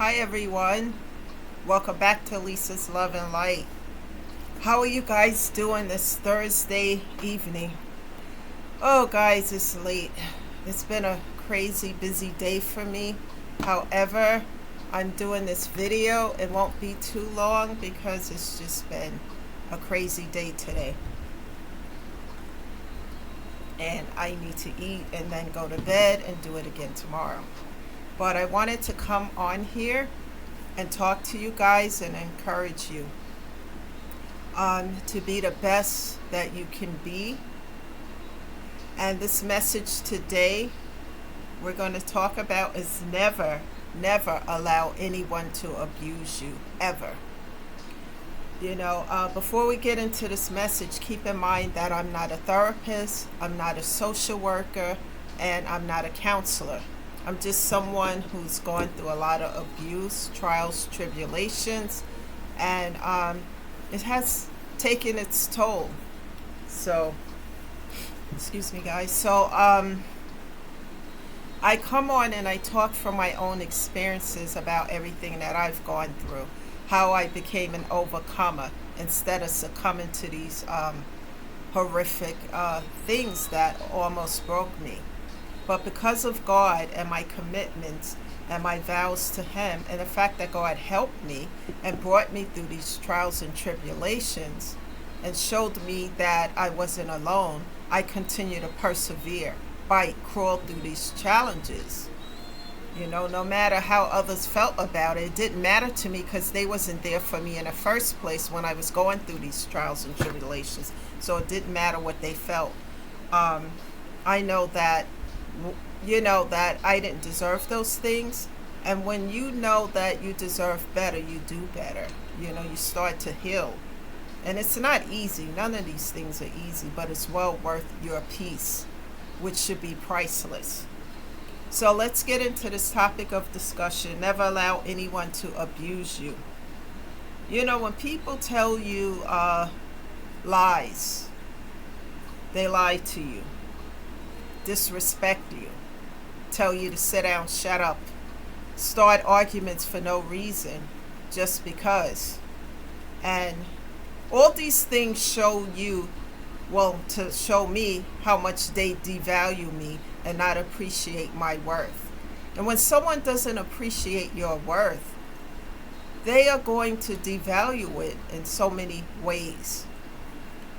Hi everyone, welcome back to Lisa's Love and Light. How are you guys doing this Thursday evening? Oh guys, it's late. It's been a crazy busy day for me. However, I'm doing this video. It won't be too long because it's just been a crazy day today. And I need to eat and then go to bed and do it again tomorrow. But I wanted to come on here and talk to you guys and encourage you to be the best that you can be. And this message today we're going to talk about is never allow anyone to abuse you, ever. Before we get into this message, keep in mind that I'm not a therapist, I'm not a social worker, and I'm not a counselor. I'm just someone who's going through a lot of abuse, trials, tribulations, and it has taken its toll. So, excuse me guys. So, I come on and I talk from my own experiences about everything that I've gone through, how I became an overcomer instead of succumbing to these horrific things that almost broke me. But because of God and my commitments and my vows to Him, and the fact that God helped me and brought me through these trials and tribulations and showed me that I wasn't alone, I continue to persevere, fight, crawl through these challenges. No matter how others felt about it, it didn't matter to me because they wasn't there for me in the first place when I was going through these trials and tribulations. So it didn't matter what they felt. I know that that I didn't deserve those things, and when you know that you deserve better, you do better. You start to heal, and it's not easy. None of these things are easy, but it's well worth your peace, which should be priceless. So let's get into this topic of discussion. Never allow anyone to abuse you. When people tell you lies, they lie to you, disrespect you, tell you to sit down, shut up, start arguments for no reason, just because. And all these things show you, to show me how much they devalue me and not appreciate my worth. And when someone doesn't appreciate your worth, they are going to devalue it in so many ways.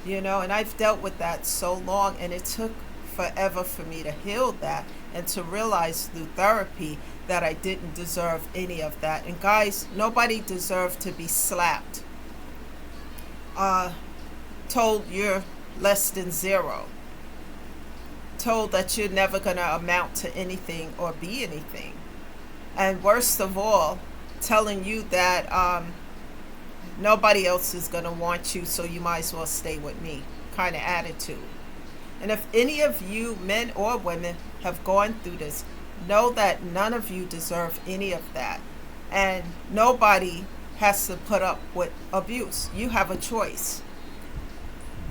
And I've dealt with that so long, and it took forever for me to heal that and to realize through therapy that I didn't deserve any of that. And guys, nobody deserved to be slapped, told you're less than zero, told that you're never going to amount to anything or be anything, and worst of all, telling you that nobody else is going to want you, so you might as well stay with me kind of attitude. And if any of you, men or women, have gone through this, know that none of you deserve any of that. And nobody has to put up with abuse. You have a choice.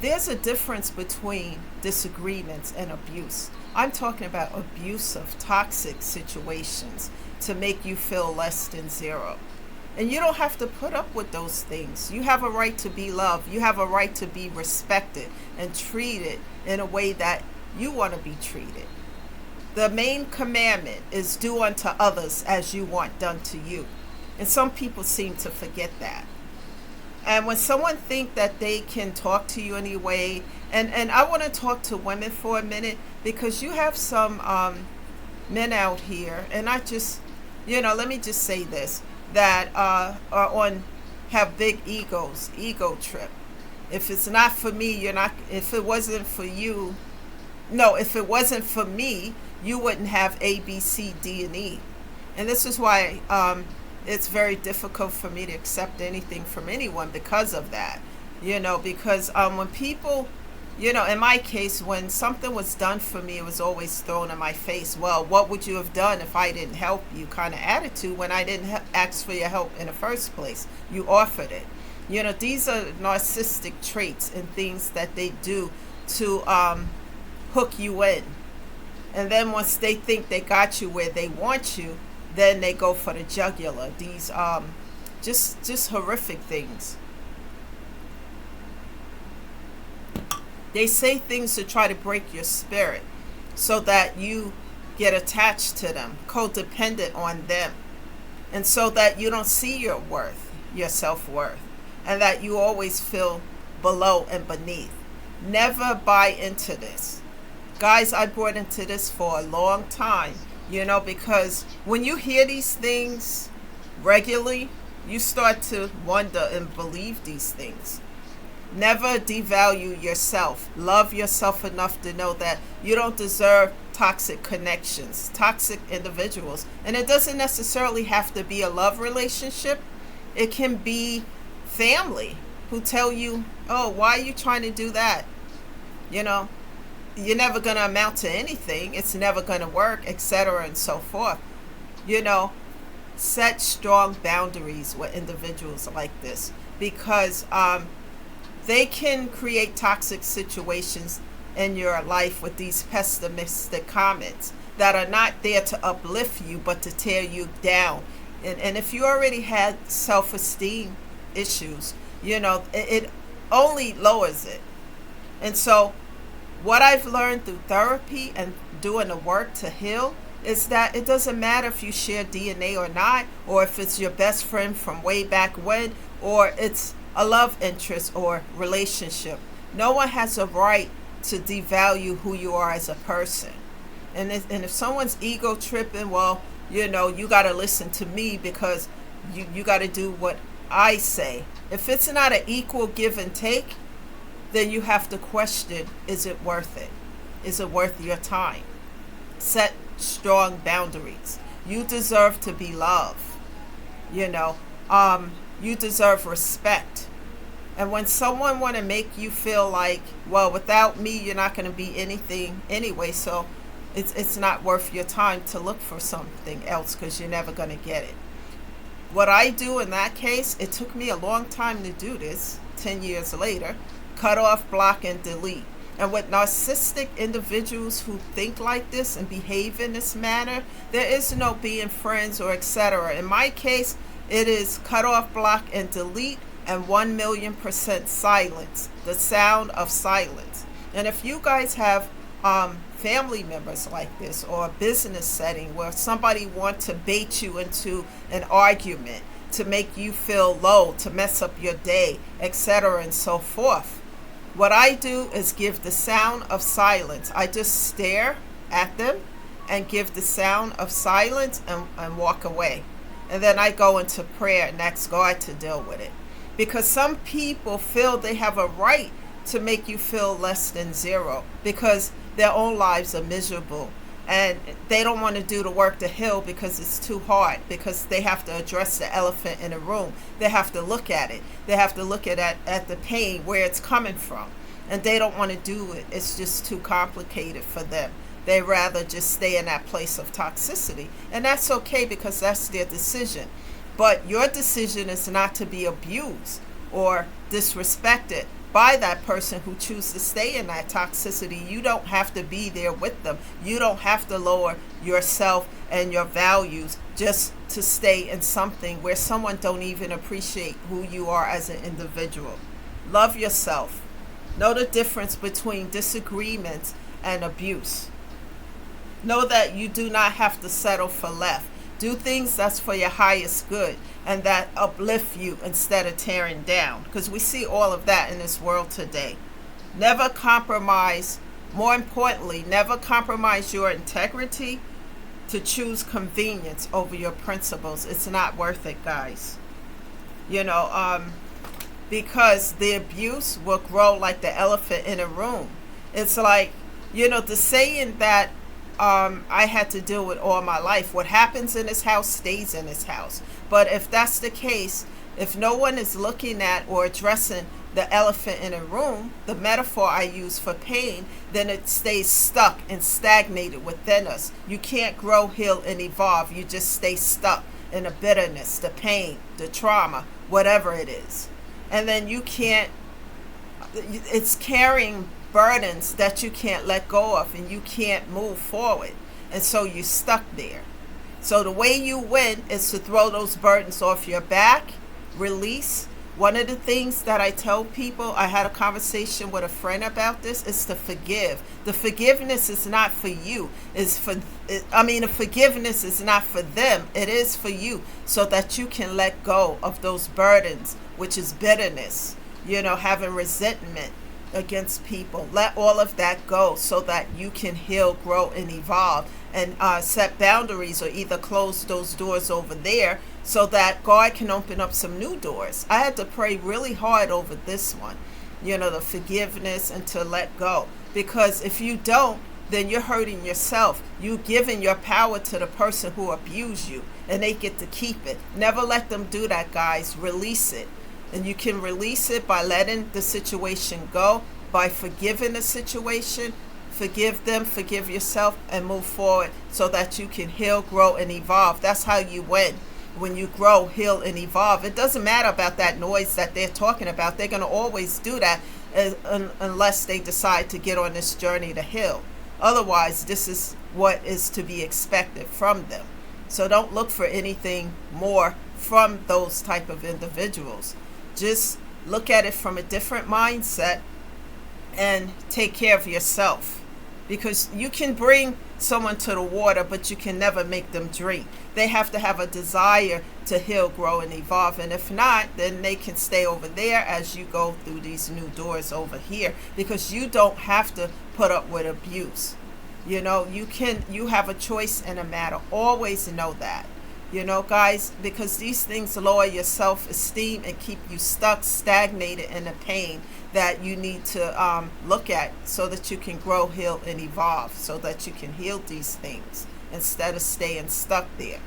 There's a difference between disagreements and abuse. I'm talking about abusive, toxic situations to make you feel less than zero. And you don't have to put up with those things. You have a right to be loved. You have a right to be respected and treated in a way that you want to be treated. The main commandment is do unto others as you want done to you. And some people seem to forget that. And when someone think that they can talk to you anyway, and I want to talk to women for a minute, because you have some men out here, and I just, let me just say this, that have big egos, ego trip. If it's not for me, you're not. If it wasn't for you, if it wasn't for me, you wouldn't have A, B, C, D, and E. And this is why it's very difficult for me to accept anything from anyone because of that. Because when people, in my case, when something was done for me, it was always thrown in my face. Well, what would you have done if I didn't help you, kind of attitude, when I didn't ask for your help in the first place? You offered it. These are narcissistic traits and things that they do to hook you in. And then once they think they got you where they want you, then they go for the jugular. These just horrific things. They say things to try to break your spirit so that you get attached to them, codependent on them, and so that you don't see your worth, your self-worth, and that you always feel below and beneath. Never buy into this. Guys, I bought into this for a long time, because when you hear these things regularly, you start to wonder and believe these things. Never devalue yourself. Love yourself enough to know that you don't deserve toxic connections, toxic individuals. And it doesn't necessarily have to be a love relationship. It can be family who tell you, oh, why are you trying to do that? You're never going to amount to anything. It's never going to work, etc. and so forth. Set strong boundaries with individuals like this, because they can create toxic situations in your life with these pessimistic comments that are not there to uplift you but to tear you down. And if you already had self-esteem issues, it only lowers it. And so what I've learned through therapy and doing the work to heal is that it doesn't matter if you share DNA or not, or if it's your best friend from way back when, or it's a love interest or relationship. No one has a right to devalue who you are as a person. And if someone's ego tripping, well, you got to listen to me because you got to do what I say. If it's not an equal give and take, then you have to question, is it worth it? Is it worth your time? Set strong boundaries. You deserve to be loved. You deserve respect. And when someone want to make you feel like, well, without me, you're not going to be anything anyway, so it's not worth your time to look for something else because you're never going to get it. What I do in that case, it took me a long time to do this, 10 years later, cut off, block, and delete. And with narcissistic individuals who think like this and behave in this manner, there is no being friends or etc. In my case, it is cut off, block, and delete, and 1,000,000% silence, the sound of silence. And if you guys have family members like this, or a business setting where somebody wants to bait you into an argument to make you feel low, to mess up your day, etc. and so forth, what I do is give the sound of silence. I just stare at them and give the sound of silence and walk away. And then I go into prayer and ask God to deal with it. Because some people feel they have a right to make you feel less than zero because their own lives are miserable. And they don't want to do the work to heal because it's too hard, because they have to address the elephant in the room. They have to look at it. They have to look at the pain, where it's coming from. And they don't want to do it. It's just too complicated for them. They rather just stay in that place of toxicity. And that's okay because that's their decision. But your decision is not to be abused or disrespected by that person who chooses to stay in that toxicity. You don't have to be there with them. You don't have to lower yourself and your values just to stay in something where someone don't even appreciate who you are as an individual. Love yourself. Know the difference between disagreements and abuse. Know that you do not have to settle for less. Do things that's for your highest good and that uplift you instead of tearing down. Because we see all of that in this world today. Never compromise. More importantly, never compromise your integrity to choose convenience over your principles. It's not worth it, guys. Because the abuse will grow like the elephant in a room. It's like, the saying that I had to deal with all my life. What happens in this house stays in this house. But if that's the case, if no one is looking at or addressing the elephant in a room, the metaphor I use for pain, then it stays stuck and stagnated within us. You can't grow, heal, and evolve. You just stay stuck in the bitterness, the pain, the trauma, whatever it is. And then you can't, it's carrying burdens that you can't let go of, and you can't move forward, and so you're stuck there. So the way you win is to throw those burdens off your back, release. One of the things that I tell people, I had a conversation with a friend about this, is to forgive. The forgiveness is not for you. The forgiveness is not for them. It is for you, so that you can let go of those burdens, which is bitterness, having resentment against people. Let all of that go so that you can heal, grow, and evolve, and set boundaries, or either close those doors over there so that God can open up some new doors. I had to pray really hard over this one, the forgiveness and to let go. Because if you don't, then you're hurting yourself. You're giving your power to the person who abused you, and they get to keep it. Never let them do that, guys. Release it. And you can release it by letting the situation go, by forgiving the situation. Forgive them, forgive yourself, and move forward so that you can heal, grow, and evolve. That's how you win. When you grow, heal, and evolve. It doesn't matter about that noise that they're talking about. They're going to always do that unless they decide to get on this journey to heal. Otherwise, this is what is to be expected from them. So don't look for anything more from those type of individuals. Just look at it from a different mindset and take care of yourself. Because you can bring someone to the water, but you can never make them drink. They have to have a desire to heal, grow, and evolve. And if not, then they can stay over there as you go through these new doors over here. Because you don't have to put up with abuse. You have a choice in a matter. Always know that. Guys, because these things lower your self-esteem and keep you stuck, stagnated in the pain that you need to look at, so that you can grow, heal, and evolve, so that you can heal these things instead of staying stuck there.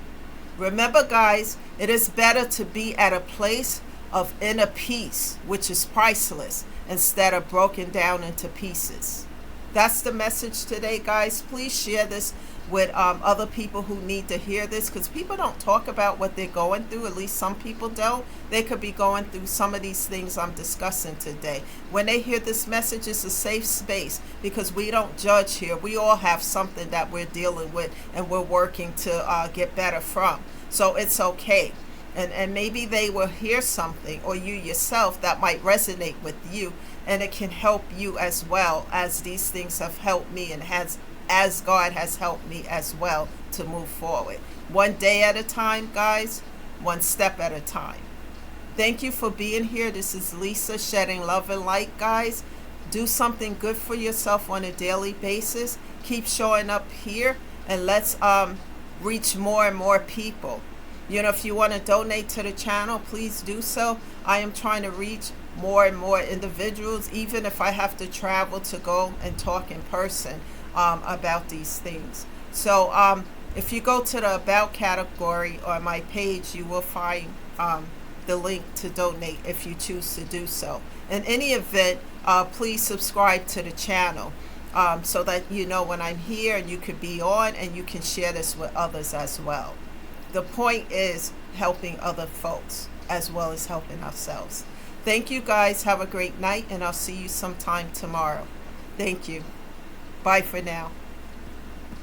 Remember, guys, it is better to be at a place of inner peace, which is priceless, instead of broken down into pieces. That's the message today, guys. Please share this with other people who need to hear this, because people don't talk about what they're going through. At least some people don't. They could be going through some of these things I'm discussing today. When they hear this message, it's a safe space, because we don't judge here. We all have something that we're dealing with and we're working to get better from. So it's okay. And maybe they will hear something, or you yourself, that might resonate with you, and it can help you as well, as these things have helped me, and as God has helped me as well to move forward. One day at a time, guys. One step at a time. Thank you for being here. This is Lisa, shedding love and light, guys. Do something good for yourself on a daily basis. Keep showing up here, and let's reach more and more people. If you want to donate to the channel, please do so. I am trying to reach more and more individuals, even if I have to travel to go and talk in person about these things. So if you go to the About category on my page, you will find the link to donate if you choose to do so. In any event, please subscribe to the channel so that you know when I'm here, and you could be on, and you can share this with others as well. The point is helping other folks as well as helping ourselves. Thank you, guys. Have a great night, and I'll see you sometime tomorrow. Thank you. Bye for now.